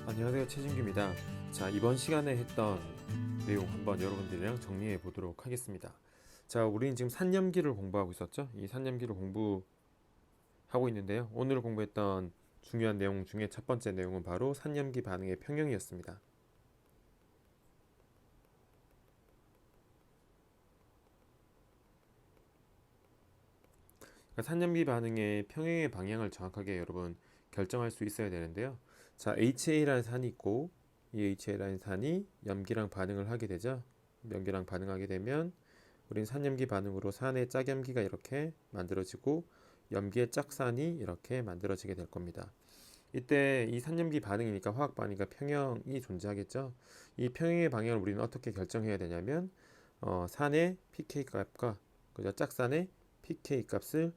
안녕하세요, 최진규입니다. 자, 이번 시간에 했던 내용 한번 여러분들이랑 정리해 보도록 하겠습니다. 자, 우리는 지금 산염기를 공부하고 있었죠? 이 산염기를 공부하고 있는데요. 오늘 공부했던 중요한 내용 중에 첫 번째 내용은 바로 산염기 반응의 평형이었습니다. 그러니까 산염기 반응의 평형의 방향을 정확하게 여러분 결정할 수 있어야 되는데요. 자, HA라는 산이 있고 이 HA라는 산이 염기랑 반응을 하게 되죠. 염기랑 반응하게 되면 우린 산염기 반응으로 산의 짝염기가 이렇게 만들어지고 염기의 짝산이 이렇게 만들어지게 될 겁니다. 이때 이 산염기 반응이니까 화학 반응이니까 평형이 존재하겠죠. 이 평형의 방향을 우리는 어떻게 결정해야 되냐면 산의 pK 값과 그죠 짝산의 pK 값을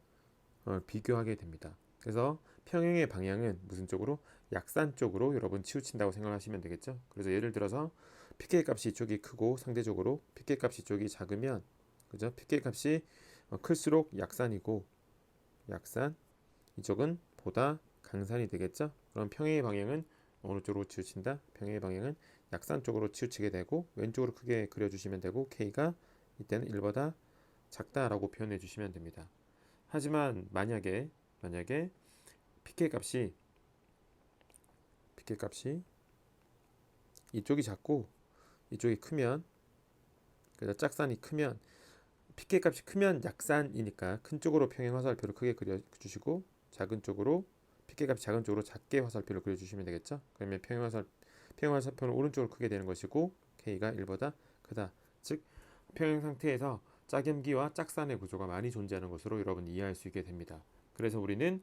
비교하게 됩니다. 그래서 평형의 방향은 무슨 쪽으로? 약산 쪽으로 여러분 치우친다고 생각하시면 되겠죠. 그래서 예를 들어서 pK 값이 이쪽이 크고 상대적으로 pK 값이 이쪽이 작으면 그죠? pK 값이 클수록 약산이고 약산 이쪽은 보다 강산이 되겠죠. 그럼 평형의 방향은 어느 쪽으로 치우친다? 평형의 방향은 약산 쪽으로 치우치게 되고 왼쪽으로 크게 그려주시면 되고 K가 이때는 1보다 작다라고 표현해 주시면 됩니다. 하지만 만약에 pK 값이 이쪽이 작고 이쪽이 크면 그래서 짝산이 크면 pK 값이 크면 약산이니까 큰 쪽으로 평행 화살표를 크게 그려주시고 작은 쪽으로 pK 값이 작은 쪽으로 작게 화살표를 그려주시면 되겠죠. 그러면 평행 화살표는 오른쪽으로 크게 되는 것이고 K가 1보다 크다. 즉 평행 상태에서 짝염기와 짝산의 구조가 많이 존재하는 것으로 여러분 이해할 수 있게 됩니다. 그래서 우리는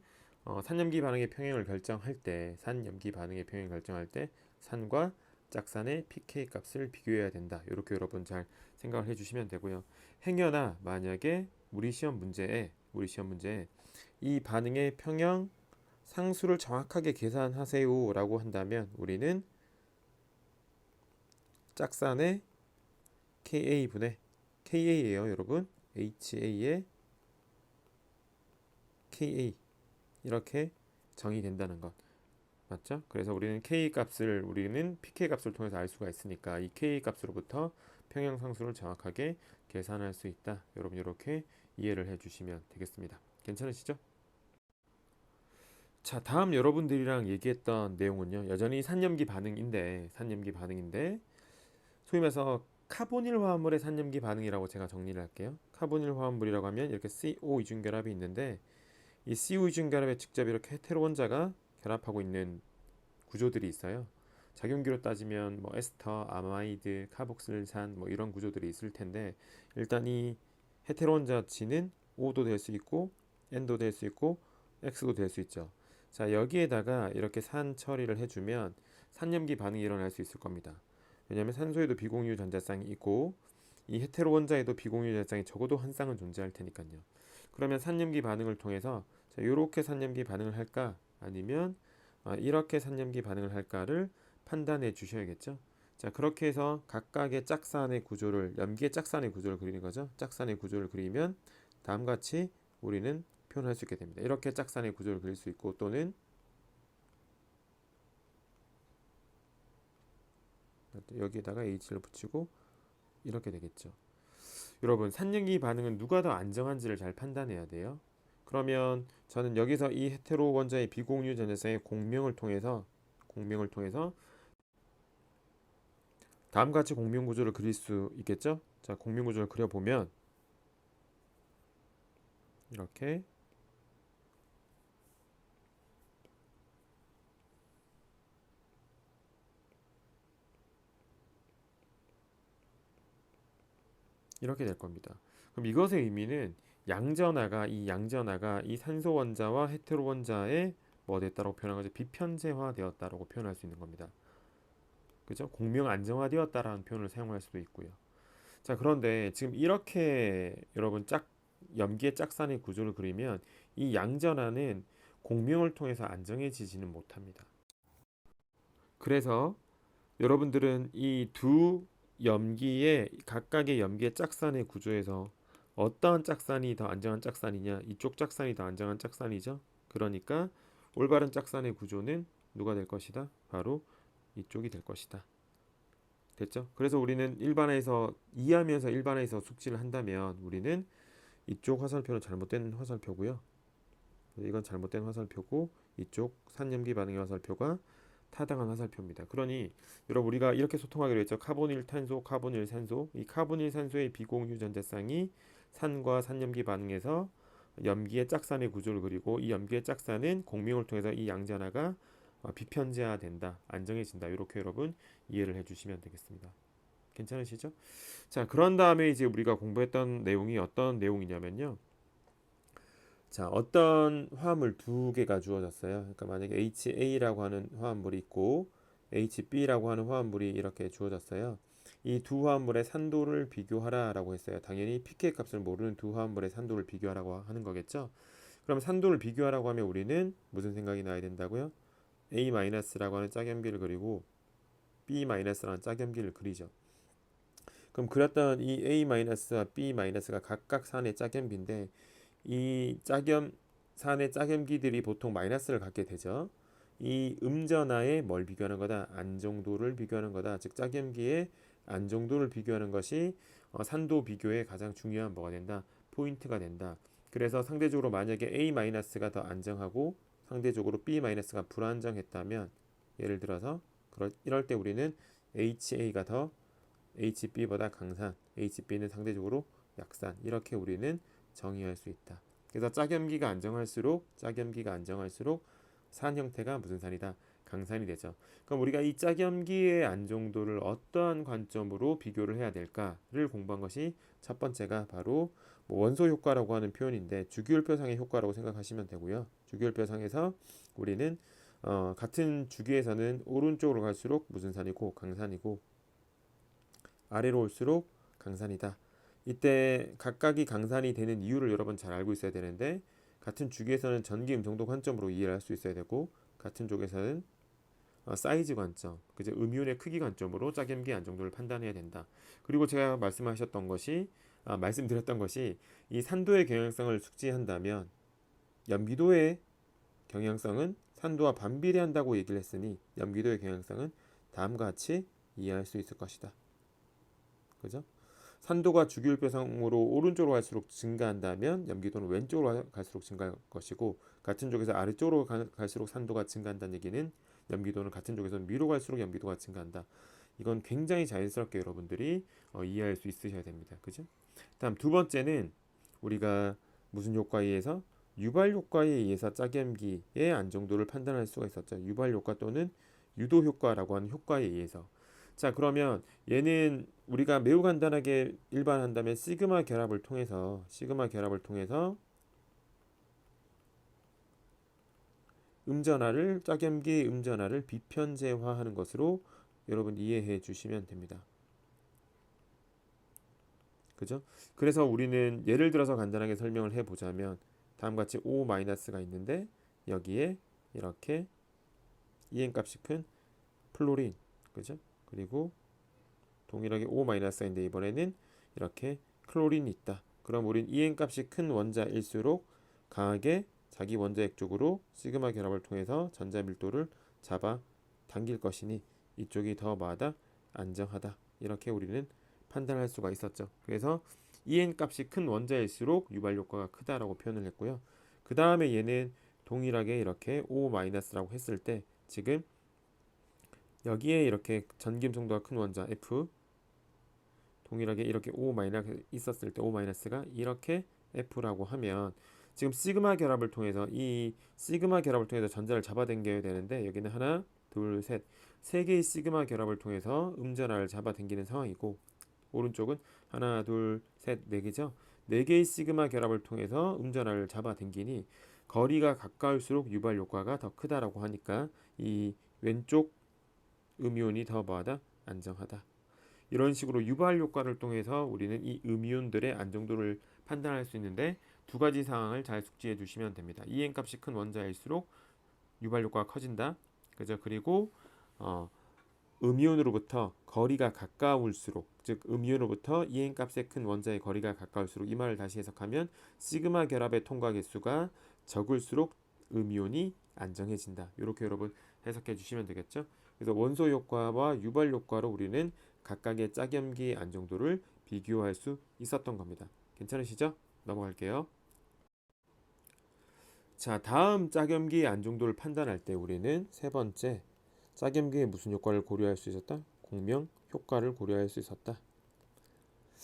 산염기 반응의 평행을 결정할 때 산염기 반응의 평행을 결정할 때 산과 짝산의 pK 값을 비교해야 된다. 이렇게 여러분 잘 생각을 해주시면 되고요. 행여나 만약에 우리 시험 문제에 이 반응의 평형 상수를 정확하게 계산하세요 라고 한다면 우리는 짝산의 KA분의 KA예요 여러분. HA의 KA 이렇게 정의된다는 것 맞죠? 그래서 우리는 K 값을 우리는 PK 값을 통해서 알 수가 있으니까 이 K 값으로부터 평형상수를 정확하게 계산할 수 있다. 여러분 이렇게 이해를 해주시면 되겠습니다. 괜찮으시죠? 자, 다음 여러분들이랑 얘기했던 내용은요. 여전히 산염기 반응인데 소위 말해서 카보닐 화합물의 산염기 반응이라고 제가 정리를 할게요. 카보닐 화합물이라고 하면 이렇게 CO 이중결합이 있는데 이 CO 이중결합에 직접 이렇게 헤테로 원자가 결합하고 있는 구조들이 있어요. 작용기로 따지면 뭐 에스터, 아마이드, 카복실산 뭐 이런 구조들이 있을 텐데 일단 이 헤테로 원자 G는 O도 될 수 있고 N도 될 수 있고 X도 될 수 있죠. 자, 여기에다가 이렇게 산 처리를 해주면 산염기 반응이 일어날 수 있을 겁니다. 왜냐하면 산소에도 비공유 전자쌍이 있고 이 헤테로 원자에도 비공유 전자쌍이 적어도 한 쌍은 존재할 테니까요. 그러면 산염기 반응을 통해서 자, 이렇게 산염기 반응을 할까 아니면 이렇게 산염기 반응을 할까를 판단해 주셔야겠죠. 자, 그렇게 해서 각각의 짝산의 구조를 염기의 짝산의 구조를 그리는 거죠. 짝산의 구조를 그리면 다음과 같이 우리는 표현할 수 있게 됩니다. 이렇게 짝산의 구조를 그릴 수 있고 또는 여기에다가 H를 붙이고 이렇게 되겠죠. 여러분 산염기 반응은 누가 더 안정한지를 잘 판단해야 돼요. 그러면 저는 여기서 이 헤테로 원자의 비공유 전자쌍의 공명을 통해서 다음과 같이 공명 구조를 그릴 수 있겠죠? 자, 공명 구조를 그려보면 이렇게 될 겁니다. 그럼 이것의 의미는 이 산소 원자와 헤테로 원자의 뭐 됐다고 표현한 거죠? 비편재화 되었다라고 표현할 수 있는 겁니다. 그죠? 공명 안정화되었다라는 표현을 사용할 수도 있고요. 자, 그런데 지금 이렇게 여러분 염기의 짝산의 구조를 그리면 이 양전하는 공명을 통해서 안정해지지는 못합니다. 그래서 여러분들은 이 두 염기의 각각의 염기의 짝산의 구조에서 어떠한 짝산이 더 안정한 짝산이냐? 이쪽 짝산이 더 안정한 짝산이죠. 그러니까 올바른 짝산의 구조는 누가 될 것이다? 바로 이쪽이 될 것이다. 됐죠? 그래서 우리는 일반에서 이해하면서 일반에서 숙지를 한다면 우리는 이쪽 화살표는 잘못된 화살표고요. 이건 잘못된 화살표고 이쪽 산염기 반응의 화살표가 타당한 화살표입니다. 그러니 여러분 우리가 이렇게 소통하기로 했죠. 카본일 탄소, 카본일 산소. 이 카본일 산소의 비공유 전자쌍이 산과 산염기 반응에서 염기의 짝산의 구조를 그리고 이 염기의 짝산은 공명을 통해서 이 양자 하나가 비편재화된다, 안정해진다. 이렇게 여러분 이해를 해주시면 되겠습니다. 괜찮으시죠? 자, 그런 다음에 이제 우리가 공부했던 내용이 어떤 내용이냐면요. 자, 어떤 화합물 두 개가 주어졌어요. 그러니까 만약에 HA라고 하는 화합물이 있고 HB라고 하는 화합물이 이렇게 주어졌어요. 이 두 화합물의 산도를 비교하라라고 했어요. 당연히 pK 값을 모르는 두 화합물의 산도를 비교하라고 하는 거겠죠. 그럼 산도를 비교하라고 하면 우리는 무슨 생각이 나야 된다고요? A-라고 하는 짝염기를 그리고 B-라는 짝염기를 그리죠. 그럼 그렸던 이 A-와 B-가 각각 산의 짝염기인데 이 산의 짝염기들이 보통 마이너스를 갖게 되죠. 이 음전하에 뭘 비교하는 거다? 안정도를 비교하는 거다. 즉 짝염기의 안정도를 비교하는 것이 산도 비교의 가장 중요한 뭐가 된다? 포인트가 된다. 그래서 상대적으로 만약에 A-가 더 안정하고 상대적으로 B-가 불안정했다면 예를 들어서 이럴 때 우리는 HA가 더 HB보다 강산, HB는 상대적으로 약산, 이렇게 우리는 정의할 수 있다. 그래서 짝염기가 안정할수록 산 형태가 무슨 산이다? 강산이 되죠. 그럼 우리가 이 짝염기의 안정도를 어떠한 관점으로 비교를 해야 될까를 공부한 것이 첫 번째가 바로 원소 효과라고 하는 표현인데 주기율표상의 효과라고 생각하시면 되고요. 주기율표상에서 우리는 같은 주기에서는 오른쪽으로 갈수록 무슨 산이고 강산이고 아래로 올수록 강산이다. 이때 각각이 강산이 되는 이유를 여러분 잘 알고 있어야 되는데 같은 주기에서는 전기 음성도 관점으로 이해를 할 수 있어야 되고 같은 쪽에서는 사이즈 관점, 그죠? 음이온의 크기 관점으로 짝염기 안정도를 판단해야 된다. 그리고 제가 말씀드렸던 것이 이 산도의 경향성을 숙지한다면 염기도의 경향성은 산도와 반비례한다고 얘기를 했으니 염기도의 경향성은 다음과 같이 이해할 수 있을 것이다. 그죠? 산도가 주기율표상으로 오른쪽으로 갈수록 증가한다면 염기도는 왼쪽으로 갈수록 증가할 것이고 같은 쪽에서 아래쪽으로 갈수록 산도가 증가한다는 얘기는 염기도는 같은 쪽에서 위로 갈수록 염기도가 증가한다. 이건 굉장히 자연스럽게 여러분들이 이해할 수 있으셔야 됩니다. 그죠? 다음 두 번째는 우리가 무슨 효과에 의해서 유발 효과에 의해서 짝염기의 안정도를 판단할 수가 있었죠. 유발 효과 또는 유도 효과라고 하는 효과에 의해서. 자, 그러면 얘는 우리가 매우 간단하게 일반한다면 시그마 결합을 통해서 짝염기 음전하를 비편재화하는 것으로 여러분 이해해 주시면 됩니다. 그죠? 그래서 우리는 예를 들어서 간단하게 설명을 해 보자면 다음과 같이 O-가 있는데 여기에 이렇게 EN 값이 큰 플로린, 그죠? 그리고 동일하게 O-가 있는데 이번에는 이렇게 클로린이 있다. 그럼 우린 EN 값이 큰 원자일수록 강하게 자기 원자핵 쪽으로 시그마 결합을 통해서 전자 밀도를 잡아 당길 것이니 이쪽이 더 뭐하다? 안정하다. 이렇게 우리는 판단할 수가 있었죠. 그래서 EN 값이 큰 원자일수록 유발 효과가 크다라고 표현을 했고요. 그 다음에 얘는 동일하게 이렇게 O-라고 했을 때 지금 여기에 이렇게 전기음성도가 큰 원자 F 동일하게 이렇게 O- 있었을 때 O-가 이렇게 F라고 하면 지금 시그마 결합을 통해서 전자를 잡아당겨야 되는데 여기는 하나, 둘, 셋, 세 개의 시그마 결합을 통해서 음전하를 잡아당기는 상황이고 오른쪽은 하나, 둘, 셋, 네 개죠. 네 개의 시그마 결합을 통해서 음전하를 잡아당기니 거리가 가까울수록 유발 효과가 더 크다라고 하니까 이 왼쪽 음이온이 더 뭐하다? 안정하다. 이런 식으로 유발 효과를 통해서 우리는 이 음이온들의 안정도를 판단할 수 있는데 두 가지 상황을 잘 숙지해 주시면 됩니다. EN 값이 큰 원자일수록 유발 효과가 커진다. 그죠? 그리고 음이온으로부터 거리가 가까울수록, 즉 음이온으로부터 EN 값의 큰 원자의 거리가 가까울수록, 이 말을 다시 해석하면 시그마 결합의 통과 개수가 적을수록 음이온이 안정해진다. 이렇게 여러분 해석해 주시면 되겠죠. 그래서 원소 효과와 유발 효과로 우리는 각각의 짝염기 안정도를 비교할 수 있었던 겁니다. 괜찮으시죠? 넘어갈게요. 자, 다음 짝염기 안정도를 판단할 때 우리는 세 번째, 짝염기의 무슨 효과를 고려할 수 있었다? 공명 효과를 고려할 수 있었다.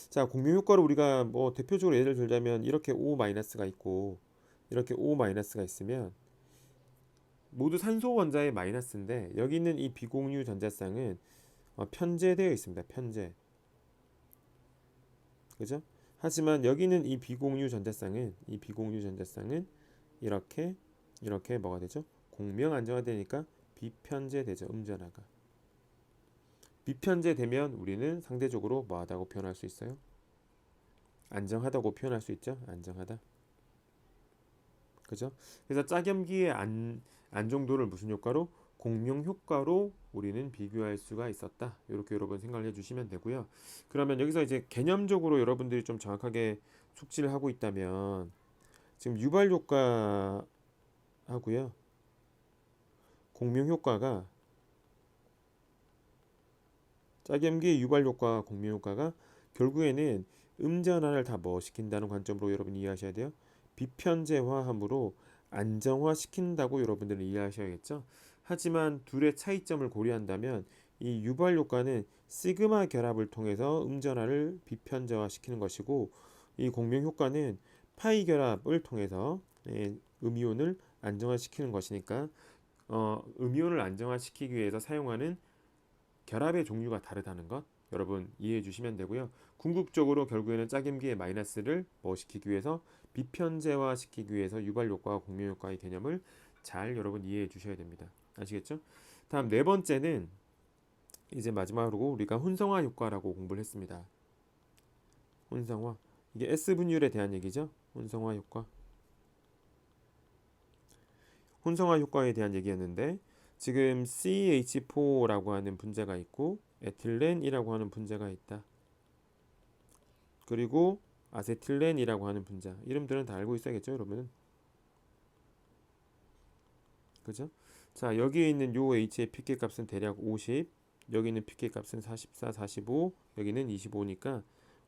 자, 공명 효과를 우리가 뭐 대표적으로 예를 들자면 이렇게 O-가 있고 이렇게 O-가 있으면 모두 산소 원자의 마이너스인데 여기 있는 이 비공유 전자쌍은 편제되어 있습니다. 편제. 그죠? 하지만 여기는 이 비공유 전자쌍은 이렇게 뭐가 되죠? 공명 안정화되니까 비편제되죠. 음전화가. 비편제되면 우리는 상대적으로 뭐하다고 표현할 수 있어요? 안정하다고 표현할 수 있죠. 안정하다. 그죠? 그래서 짝염기의 안정도를 무슨 효과로? 공명 효과로 우리는 비교할 수가 있었다. 이렇게 여러분 생각을 해주시면 되고요. 그러면 여기서 이제 개념적으로 여러분들이 좀 정확하게 숙지를 하고 있다면 지금 유발 효과 하고요. 공명 효과가 짝염기의 유발 효과, 공명 효과가 결국에는 음전화를 다 뭐 시킨다는 관점으로 여러분 이해하셔야 돼요. 비편제화함으로 안정화시킨다고 여러분들은 이해하셔야겠죠. 하지만 둘의 차이점을 고려한다면 이 유발 효과는 시그마 결합을 통해서 음전화를 비편제화시키는 것이고 이 공명 효과는 파이 결합을 통해서 음이온을 안정화시키는 것이니까 음이온을 안정화시키기 위해서 사용하는 결합의 종류가 다르다는 것 여러분 이해해 주시면 되고요. 궁극적으로 결국에는 짝임기의 마이너스를 뭐 시키기 위해서 비편제화 시키기 위해서 유발 효과와 공명 효과의 개념을 잘 여러분 이해해 주셔야 됩니다. 아시겠죠? 다음 네 번째는 이제 마지막으로 우리가 혼성화 효과라고 공부를 했습니다. 혼성화 이게 S 분율에 대한 얘기죠. 혼성화 효과. 혼성화 효과에 대한 얘기였는데 지금 CH4라고 하는 분자가 있고 에틸렌이라고 하는 분자가 있다. 그리고 아세틸렌이라고 하는 분자. 이름들은 다 알고 있어야겠죠, 여러분은? 그죠? 자, 여기에 있는 요 H의 pK 값은 대략 50, 여기 있는 pK 값은 44, 45, 여기는 25니까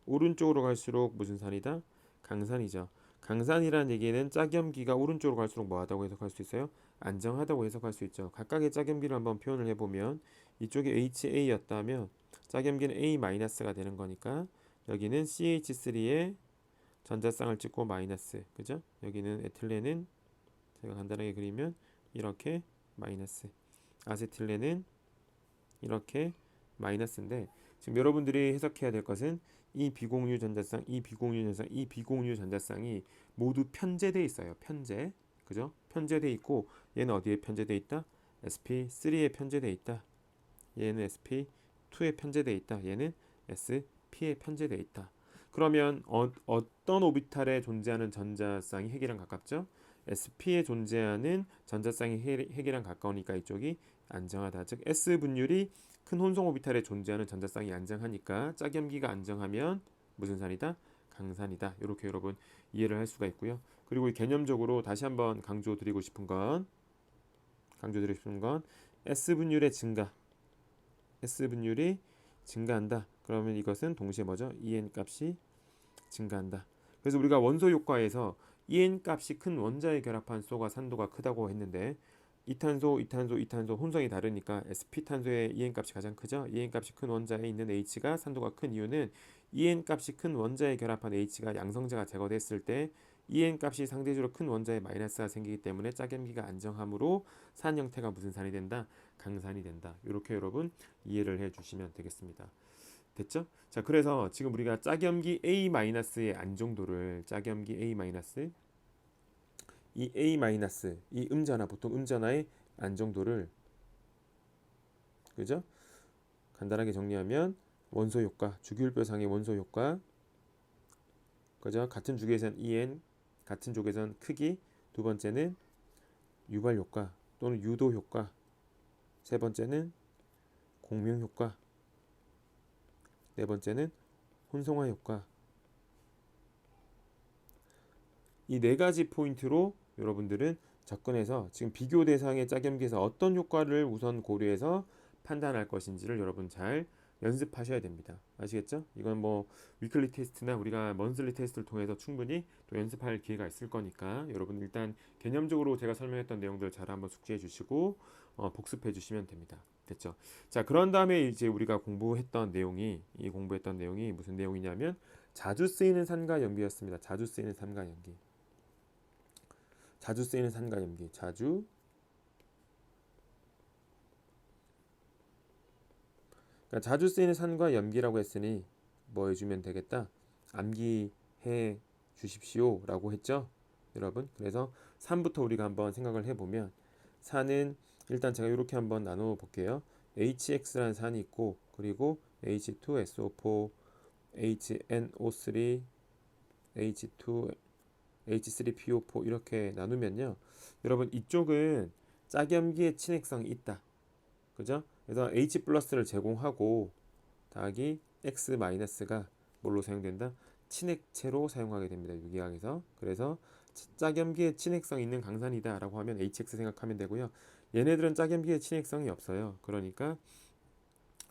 오른쪽으로 갈수록 무슨 산이다? 강산이죠. 강산이라는 얘기는 짝염기가 오른쪽으로 갈수록 뭐하다고 해석할 수 있어요? 안정하다고 해석할 수 있죠. 각각의 짝염기를 한번 표현을 해보면 이쪽이 HA였다면 짝염기는 A-가 되는 거니까 여기는 CH3에 전자쌍을 찍고 마이너스, 그죠? 여기는 에틸렌은 제가 간단하게 그리면 이렇게 마이너스, 아세틸렌은 이렇게 마이너스인데 지금 여러분들이 해석해야 될 것은 이 비공유 전자쌍, 이 비공유 전자쌍, 이 비공유 전자쌍이 모두 편제돼 있어요. 편제, 그죠? 편제돼 있고 얘는 어디에 편제돼 있다? sp3에 편제돼 있다. 얘는 sp2에 편제돼 있다. 얘는 sp에 편제돼 있다. 그러면 어떤 오비탈에 존재하는 전자쌍이 핵이랑 가깝죠? sp에 존재하는 전자쌍이 핵이랑 가까우니까 이쪽이 안정하다. 즉 S 분율이 큰 혼성 오비탈에 존재하는 전자쌍이 안정하니까 짝염기가 안정하면 무슨 산이다? 강산이다. 이렇게 여러분 이해를 할 수가 있고요. 그리고 개념적으로 다시 한번 강조드리고 싶은 건 S 분율의 증가. S 분율이 증가한다. 그러면 이것은 동시에 뭐죠? EN 값이 증가한다. 그래서 우리가 원소 효과에서 EN 값이 큰 원자에 결합한 소가 산도가 크다고 했는데 이탄소 혼성이 다르니까 sp 탄소의 EN 값이 가장 크죠. EN 값이 큰 원자에 있는 H가 산도가 큰 이유는 EN 값이 큰 원자에 결합한 H가 양성자가 제거됐을 때 EN 값이 상대적으로 큰 원자에 마이너스가 생기기 때문에 짝염기가 안정함으로 산 형태가 무슨 산이 된다? 강산이 된다. 이렇게 여러분 이해를 해 주시면 되겠습니다. 됐죠? 자, 그래서 지금 우리가 짝염기 A-의 안정도를 짝염기 A- 이 A-, 이 음전화, 보통 음전화의 안정도를 그죠? 간단하게 정리하면 원소 효과, 주기율표상의 원소 효과, 그죠? 같은 주기에선 EN, 같은 쪽에선 크기, 두 번째는 유발 효과 또는 유도 효과, 세 번째는 공명 효과, 네 번째는 혼성화 효과. 이 네 가지 포인트로 여러분들은 접근해서 지금 비교 대상의 짝염기에서 어떤 효과를 우선 고려해서 판단할 것인지를 여러분 잘 연습하셔야 됩니다. 아시겠죠? 이건 뭐 위클리 테스트나 우리가 먼슬리 테스트를 통해서 충분히 또 연습할 기회가 있을 거니까 여러분 일단 개념적으로 제가 설명했던 내용들 잘 한번 숙지해 주시고 복습해 주시면 됩니다. 됐죠? 자, 그런 다음에 이제 우리가 공부했던 내용이 무슨 내용이냐면 자주 쓰이는 산과 연기였습니다. 자주 쓰이는 산과 연기. 자주 쓰이는 산과 연기. 그러니까 자주 쓰이는 산과 염기라고 했으니 뭐 해주면 되겠다. 암기해 주십시오 라고 했죠 여러분. 그래서 산부터 우리가 한번 생각을 해보면 산은 일단 제가 이렇게 한번 나눠 볼게요. HX라는 산이 있고 그리고 H2SO4 HNO3 H2 H3PO4 이렇게 나누면요 여러분 이쪽은 짝염기의 친핵성이 있다. 그죠? 그래서 H 플러스를 제공하고 더하기 X 마이너스가 뭘로 사용된다? 친핵체로 사용하게 됩니다. 유기학에서. 그래서 짝염기의 친핵성 있는 강산이다 라고 하면 HX 생각하면 되고요. 얘네들은 짝염기의 친핵성이 없어요. 그러니까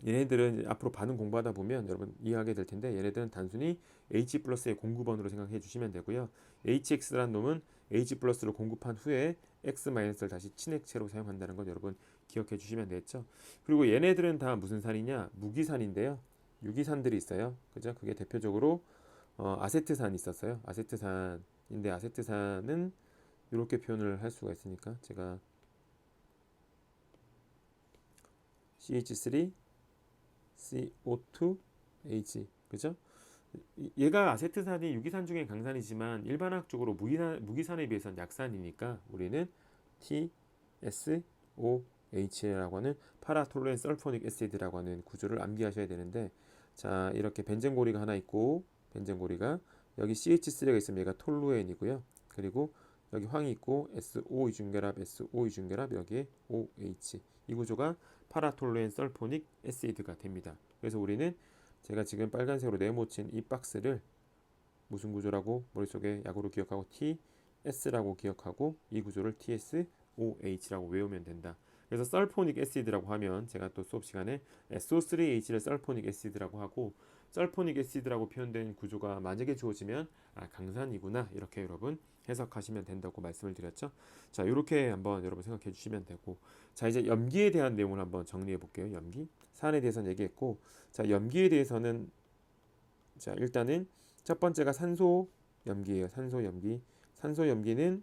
얘네들은 앞으로 반응 공부하다 보면 여러분 이해하게 될 텐데 얘네들은 단순히 H 플러스의 공급원으로 생각해 주시면 되고요. HX라는 놈은 H 플러스를 공급한 후에 X 마이너스를 다시 친핵체로 사용한다는 건 여러분 기억해 주시면 되겠죠. 그리고 얘네들은 다 무슨 산이냐? 무기산인데요. 유기산들이 있어요. 그죠? 그게 대표적으로 아세트산이 있었어요. 아세트산인데 아세트산은 이렇게 표현을 할 수가 있으니까 제가 CH3 CO2H 그죠? 얘가 아세트산이 유기산 중에 강산이지만 일반학적으로 무기산에 비해서는 약산이니까 우리는 TSOH라고 하는 파라톨루엔 설포닉 애시드라고 하는 구조를 암기하셔야 되는데 자 이렇게 벤젠고리가 하나 있고 벤젠고리가 여기 CH3가 있으면 얘가 톨루엔이고요. 그리고 여기 황이 있고 SO 이중결합 SO 이중결합 여기에 OH 이 구조가 파라톨루엔 설포닉 애시드가 됩니다. 그래서 우리는 제가 지금 빨간색으로 네모친 이 박스를 무슨 구조라고 머릿속에 약으로 기억하고 TS라고 기억하고 이 구조를 TSOH라고 외우면 된다. 그래서 설포닉 애시드라고 하면 제가 또 수업 시간에 SO3H를 설포닉 애시드라고 하고 설포닉 애시드라고 표현된 구조가 만약에 주어지면 강산이구나 이렇게 여러분 해석하시면 된다고 말씀을 드렸죠. 자, 이렇게 한번 여러분 생각해 주시면 되고 자, 이제 염기에 대한 내용을 한번 정리해 볼게요. 염기. 산에 대해서는 얘기했고 자, 염기에 대해서는 자, 일단은 첫 번째가 산소 염기예요. 산소 염기. 산소 염기는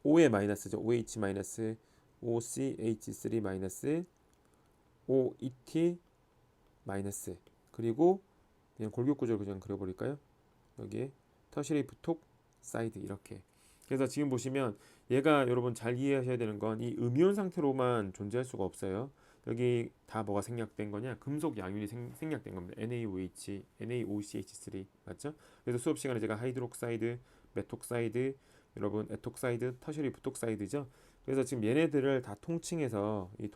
O의 마이너스죠. OH 마이너스 OCH3 마이너스 OET 마이너스 그리고 그냥 골격 구조를 그냥 그려버릴까요? 여기에 터시리 부톡 사이드 이렇게. 그래서 지금 보시면 얘가 여러분 잘 이해하셔야 되는 건 이 음이온 상태로만 존재할 수가 없어요. 여기 다 뭐가 생략된 거냐? 금속 양윤이 생략된 겁니다. NaOH, NaOCH3 맞죠? 그래서 수업 시간에 제가 하이드록사이드, 메톡사이드, 여러분 에톡사이드, 터셔리 부톡사이드죠. 그래서 지금 얘네들을 다 통칭해서 이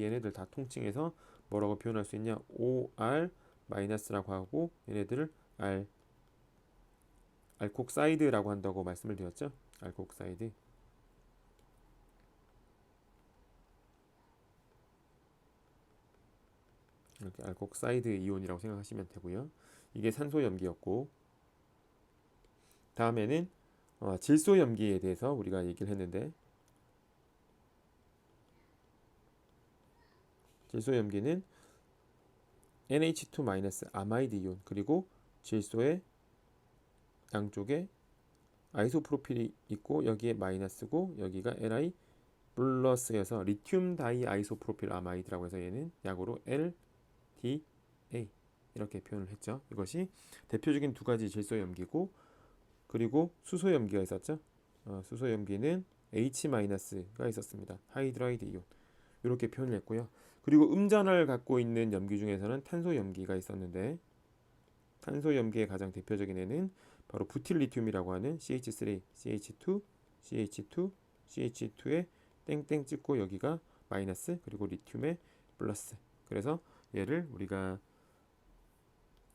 얘네들 다 통칭해서 뭐라고 표현할 수 있냐? OR 마이너스라고 하고 얘네들을 알콕사이드라고 한다고 말씀을 드렸죠. 알콕사이드. 이렇게 알콕사이드 이온이라고 생각하시면 되고요. 이게 산소 염기였고 다음에는 질소 염기에 대해서 우리가 얘기를 했는데 질소 염기는 NH2- 아마이드 이온 그리고 질소의 양쪽에 아이소프로필이 있고 여기에 마이너스고 여기가 Li 플러스여서 리튬 다이 아이소프로필 아마이드라고 해서 얘는 약으로 LDA 이렇게 표현을 했죠. 이것이 대표적인 두 가지 질소 염기고 그리고 수소 염기가 있었죠. 수소 염기는 H-가 있었습니다. 하이드라이드 이온 이렇게 표현을 했고요. 그리고 음전을 갖고 있는 염기 중에서는 탄소 염기가 있었는데 탄소 염기의 가장 대표적인 애는 바로 부틸리튬이라고 하는 CH3, CH2, CH2, CH2에 땡땡 찍고 여기가 마이너스 그리고 리튬의 플러스. 그래서 얘를 우리가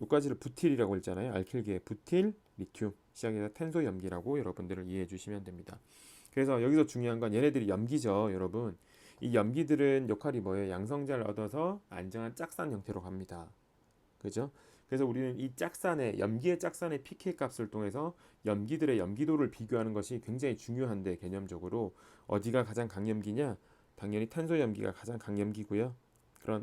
요까지를 부틸이라고 했잖아요. 알킬기의 부틸, 리튬 시작해서 탄소 염기라고 여러분들을 이해해 주시면 됩니다. 그래서 여기서 중요한 건 얘네들이 염기죠, 여러분. 이 염기들은 역할이 뭐예요? 양성자를 얻어서 안정한 짝산 형태로 갑니다. 그죠? 그래서 우리는 이 짝산의 염기의 짝산의 pK 값을 통해서 염기들의 염기도를 비교하는 것이 굉장히 중요한데 개념적으로 어디가 가장 강염기냐? 당연히 탄소 염기가 가장 강염기고요.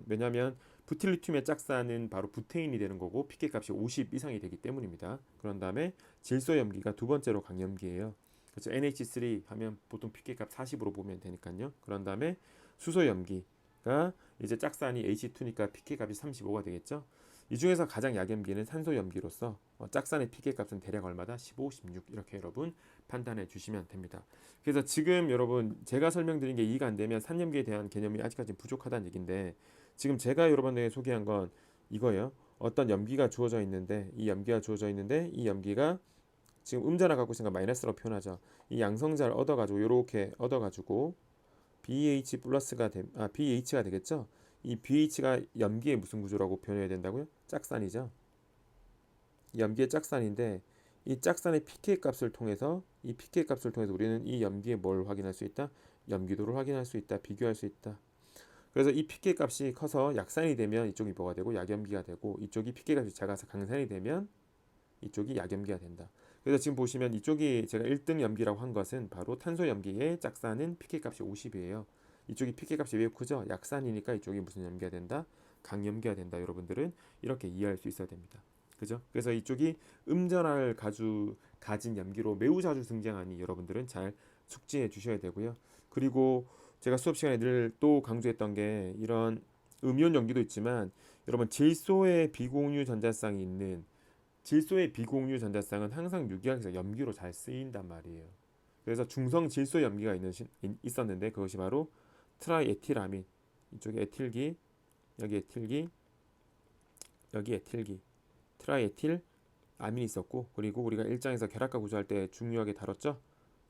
왜냐하면 부틸리튬의 짝산은 바로 부테인이 되는 거고 pK 값이 50 이상이 되기 때문입니다. 그런 다음에 질소 염기가 두 번째로 강염기예요. 그래서 NH3 하면 보통 pK 값 40으로 보면 되니까요. 그런 다음에 수소 염기가 이제 짝산이 H2니까 pK 값이 35가 되겠죠. 이 중에서 가장 약염기는 산소 염기로서 짝산의 pK 값은 대략 얼마다? 15, 16 이렇게 여러분 판단해 주시면 됩니다. 그래서 지금 여러분 제가 설명드린 게 이해가 안 되면 산염기에 대한 개념이 아직까지 부족하다는 얘기인데 지금 제가 여러분에게 소개한 건 이거예요. 어떤 염기가 주어져 있는데 이 염기가 지금 음자나 갖고 있으니까 마이너스로 표현하죠. 이 양성자를 얻어가지고 이렇게 얻어가지고 BH가 되겠죠. 이 BH가 염기의 무슨 구조라고 표현해야 된다고요? 짝산이죠. 염기의 짝산인데 이 짝산의 pK 값을 통해서 우리는 이 염기에 뭘 확인할 수 있다? 염기도를 확인할 수 있다. 비교할 수 있다. 그래서 이 pK 값이 커서 약산이 되면 이쪽이 뭐가 되고 약염기가 되고 이쪽이 pK 값이 작아서 강산이 되면 이쪽이 약염기가 된다. 그래서 지금 보시면 이쪽이 제가 1등 염기라고 한 것은 바로 탄소 염기의 짝산은 pK 값이 50이에요. 이쪽이 pK 값이 매우 크죠? 약산이니까 이쪽이 무슨 염기가 된다? 강염기가 된다. 여러분들은 이렇게 이해할 수 있어야 됩니다. 그죠? 그래서 이쪽이 음전을 가진 염기로 매우 자주 등장하니 여러분들은 잘 숙지해 주셔야 되고요. 그리고 제가 수업 시간에 늘 또 강조했던 게 이런 음이온 염기도 있지만 여러분 질소의 비공유 전자쌍은 항상 유기학에서 염기로 잘 쓰인단 말이에요. 그래서 중성 질소 염기가 있었는데 그것이 바로 트라이에틸아민. 이쪽에 에틸기, 여기 에틸기, 여기 에틸기, 트라이에틸 아민이 있었고 그리고 우리가 1장에서 결합과 구조할 때 중요하게 다뤘죠.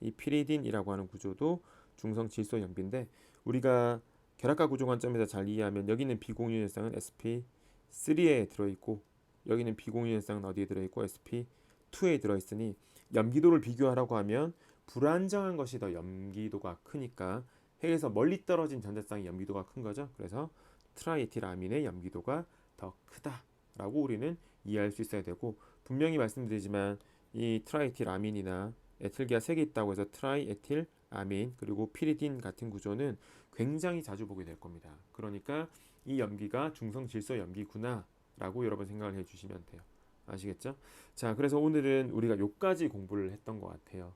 이 피리딘이라고 하는 구조도 중성 질소 염기인데 우리가 결합과 구조 관점에서 잘 이해하면 여기는 비공유연쌍은 sp3에 들어있고 여기는 비공유연쌍은 어디에 들어있고 sp2에 들어있으니 염기도를 비교하라고 하면 불안정한 것이 더 염기도가 크니까 핵에서 멀리 떨어진 전자쌍의 염기도가 큰 거죠. 그래서 트라이에틸아민의 염기도가 더 크다라고 우리는 이해할 수 있어야 되고 분명히 말씀드리지만 이 트라이에틸아민이나 에틸기가 3개 있다고 해서 트라이에틸아민 그리고 피리딘 같은 구조는 굉장히 자주 보게 될 겁니다. 그러니까 이 염기가 중성 질소 염기구나 라고 여러분 생각을 해주시면 돼요. 아시겠죠? 자, 그래서 오늘은 우리가 요까지 공부를 했던 것 같아요.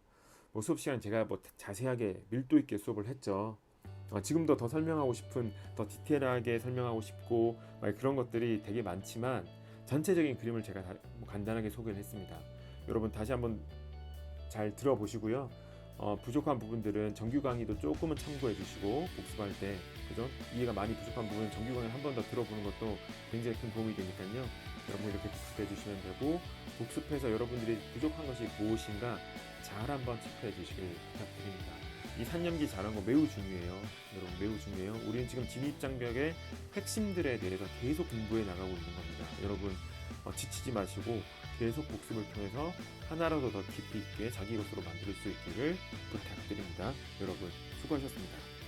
뭐 수업 시간 제가 뭐 자세하게 밀도 있게 수업을 했죠. 지금도 더 설명하고 싶은 더 디테일하게 설명하고 싶고 그런 것들이 되게 많지만 전체적인 그림을 제가 간단하게 소개를 했습니다. 여러분 다시 한번 잘 들어보시고요. 부족한 부분들은 정규 강의도 조금은 참고해 주시고 복습할 때 그죠? 이해가 많이 부족한 부분은 정규 강의 한 번 더 들어보는 것도 굉장히 큰 도움이 되니까요. 여러분 이렇게 복습해 주시면 되고 복습해서 여러분들이 부족한 것이 무엇인가 잘 한번 체크해 주시길 부탁드립니다. 이 산염기 잘한 거 매우 중요해요. 여러분 매우 중요해요. 우리는 지금 진입장벽의 핵심들에 대해서 계속 공부해 나가고 있는 겁니다. 여러분 지치지 마시고 계속 복습을 통해서 하나라도 더 깊이 있게 자기 것으로 만들 수 있기를 부탁드립니다. 여러분 수고하셨습니다.